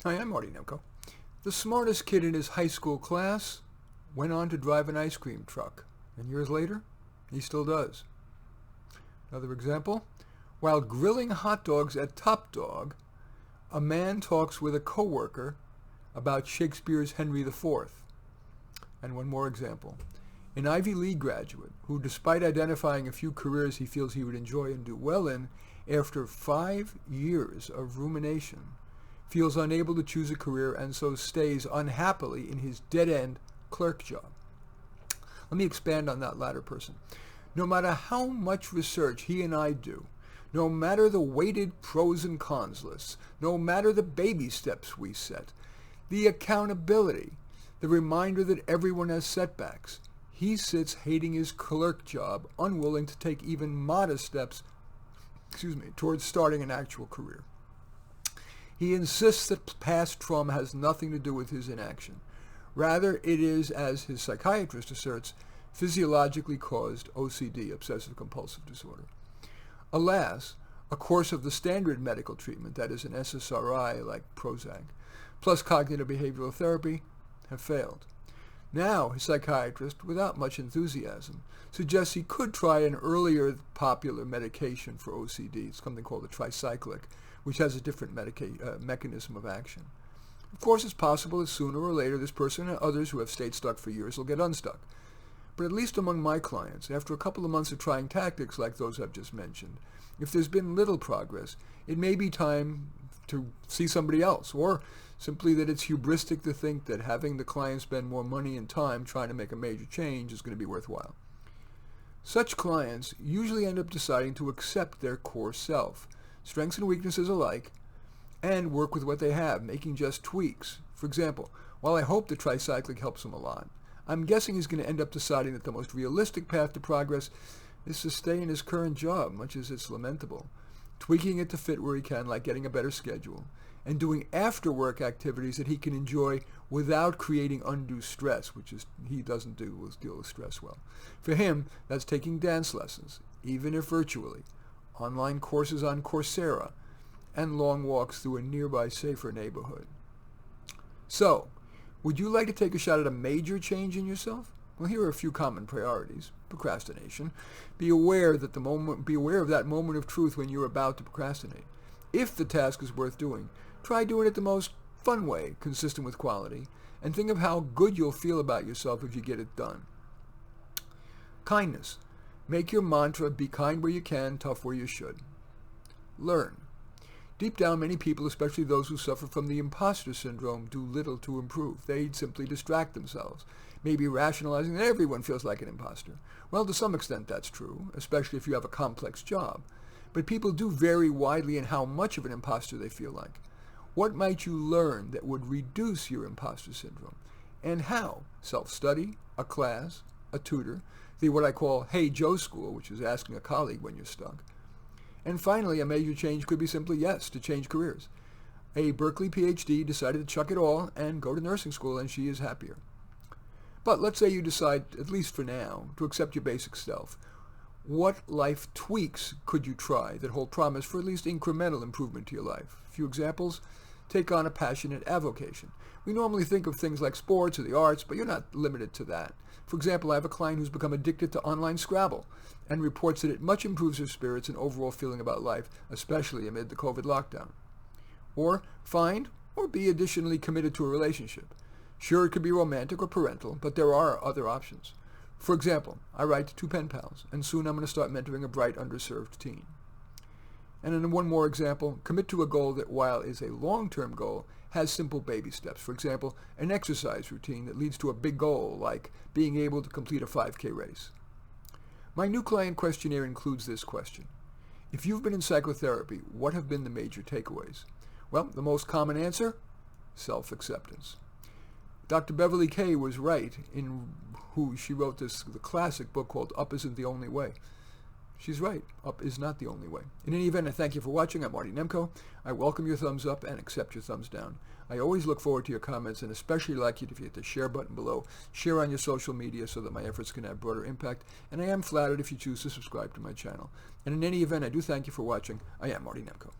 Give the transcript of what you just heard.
Hi, I'm Marty Nemko. The smartest kid in his high school class went on to drive an ice cream truck, and years later, he still does. Another example, while grilling hot dogs at Top Dog, a man talks with a coworker about Shakespeare's Henry IV. And one more example, an Ivy League graduate who, despite identifying a few careers he feels he would enjoy and do well in, after 5 years of rumination, feels unable to choose a career and so stays unhappily in his dead-end clerk job. Let me expand on that latter person. No matter how much research he and I do, no matter the weighted pros and cons lists, no matter the baby steps we set, the accountability, the reminder that everyone has setbacks, he sits hating his clerk job, unwilling to take even modest steps towards starting an actual career. He insists that past trauma has nothing to do with his inaction. Rather, it is, as his psychiatrist asserts, physiologically caused OCD, obsessive-compulsive disorder. Alas, a course of the standard medical treatment, that is an SSRI like Prozac, plus cognitive behavioral therapy, have failed. Now, his psychiatrist, without much enthusiasm, suggests he could try an earlier popular medication for OCD. It's something called a tricyclic, which has a different mechanism of action. Of course, it's possible that sooner or later this person and others who have stayed stuck for years will get unstuck. But at least among my clients, after a couple of months of trying tactics like those I've just mentioned, if there's been little progress, it may be time to see somebody else, or simply that it's hubristic to think that having the client spend more money and time trying to make a major change is going to be worthwhile. Such clients usually end up deciding to accept their core self, strengths and weaknesses alike, and work with what they have, making just tweaks. For example, while I hope the tricyclic helps him a lot, I'm guessing he's going to end up deciding that the most realistic path to progress is to stay in his current job, much as it's lamentable, tweaking it to fit where he can, like getting a better schedule, and doing after-work activities that he can enjoy without creating undue stress, which is he doesn't deal with stress well. For him, that's taking dance lessons, even if virtually, online courses on Coursera, and long walks through a nearby safer neighborhood. So, would you like to take a shot at a major change in yourself? Well, here are a few common priorities. Procrastination. Be aware of that moment of truth when you're about to procrastinate. If the task is worth doing, try doing it the most fun way, consistent with quality, and think of how good you'll feel about yourself if you get it done. Kindness. Make your mantra, be kind where you can, tough where you should. Learn. Deep down, many people, especially those who suffer from the imposter syndrome, do little to improve. They simply distract themselves, maybe rationalizing that everyone feels like an imposter. Well, to some extent that's true, especially if you have a complex job. But people do vary widely in how much of an imposter they feel like. What might you learn that would reduce your imposter syndrome? And how? Self-study, a class, a tutor, the what I call Hey Joe school, which is asking a colleague when you're stuck. And finally, a major change could be simply yes, to change careers. A Berkeley PhD decided to chuck it all and go to nursing school, and she is happier. But let's say you decide, at least for now, to accept your basic self. What life tweaks could you try that hold promise for at least incremental improvement to your life? A few examples. Take on a passionate avocation. We normally think of things like sports or the arts, but you're not limited to that. For example, I have a client who's become addicted to online Scrabble and reports that it much improves her spirits and overall feeling about life, especially amid the COVID lockdown. Or find or be additionally committed to a relationship. Sure, it could be romantic or parental, but there are other options. For example, I write to 2 pen pals, and soon I'm going to start mentoring a bright, underserved teen. And in one more example, commit to a goal that, while is a long-term goal, has simple baby steps. For example, an exercise routine that leads to a big goal, like being able to complete a 5K race. My new client questionnaire includes this question. If you've been in psychotherapy, what have been the major takeaways? Well, the most common answer? Self-acceptance. Dr. Beverly Kay was right in she wrote the classic book called Up Isn't the Only Way. She's right. Up is not the only way. In any event, I thank you for watching. I'm Marty Nemko. I welcome your thumbs up and accept your thumbs down. I always look forward to your comments, and especially like it if you hit the share button below. Share on your social media so that my efforts can have broader impact. And I am flattered if you choose to subscribe to my channel. And in any event, I do thank you for watching. I am Marty Nemko.